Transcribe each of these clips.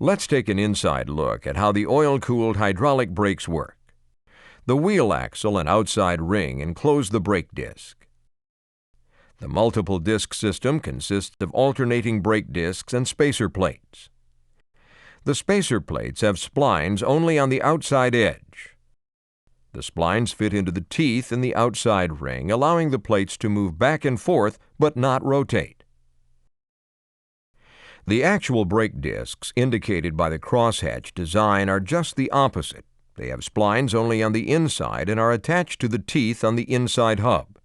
Let's take an inside look at how the oil-cooled hydraulic brakes work. The wheel axle and outside ring enclose the brake disc. The multiple disc system consists of alternating brake discs and spacer plates. The spacer plates have splines only on the outside edge. The splines fit into the teeth in the outside ring, allowing the plates to move back and forth but not rotate. The actual brake discs indicated by the crosshatch design are just the opposite. They have splines only on the inside and are attached to the teeth on the inside hub.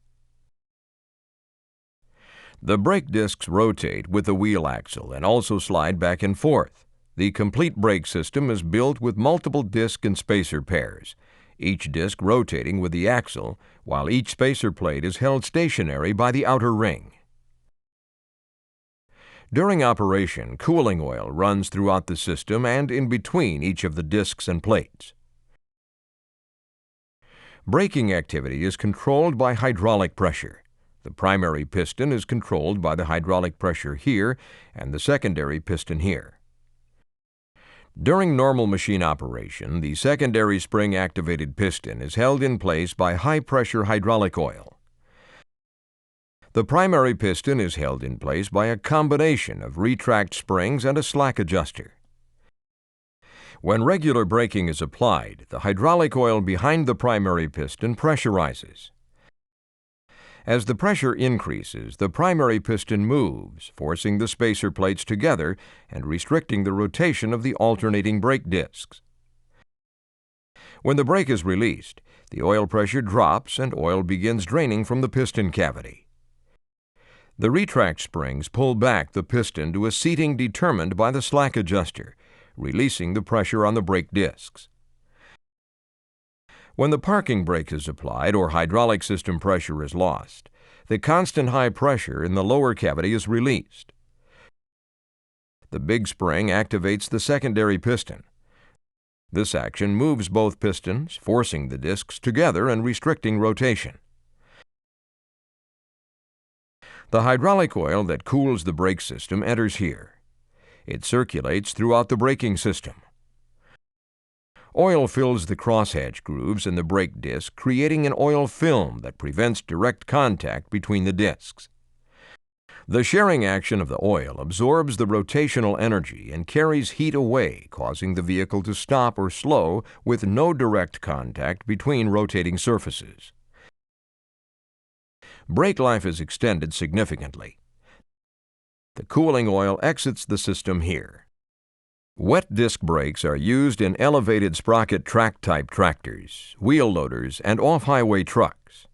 The brake discs rotate with the wheel axle and also slide back and forth. The complete brake system is built with multiple disc and spacer pairs, each disc rotating with the axle, while each spacer plate is held stationary by the outer ring. During operation, cooling oil runs throughout the system and in between each of the discs and plates. Braking activity is controlled by hydraulic pressure. The primary piston is controlled by the hydraulic pressure here and the secondary piston here. During normal machine operation, the secondary spring-activated piston is held in place by high-pressure hydraulic oil. The primary piston is held in place by a combination of retract springs and a slack adjuster. When regular braking is applied, the hydraulic oil behind the primary piston pressurizes. As the pressure increases, the primary piston moves, forcing the spacer plates together and restricting the rotation of the alternating brake discs. When the brake is released, the oil pressure drops and oil begins draining from the piston cavity. The retract springs pull back the piston to a seating determined by the slack adjuster, releasing the pressure on the brake discs. When the parking brake is applied or hydraulic system pressure is lost, the constant high pressure in the lower cavity is released. The big spring activates the secondary piston. This action moves both pistons, forcing the discs together and restricting rotation. The hydraulic oil that cools the brake system enters here. It circulates throughout the braking system. Oil fills the crosshatch grooves in the brake disc, creating an oil film that prevents direct contact between the discs. The shearing action of the oil absorbs the rotational energy and carries heat away, causing the vehicle to stop or slow with no direct contact between rotating surfaces. Brake life is extended significantly. The cooling oil exits the system here. Wet disc brakes are used in elevated sprocket track-type tractors, wheel loaders, and off-highway trucks.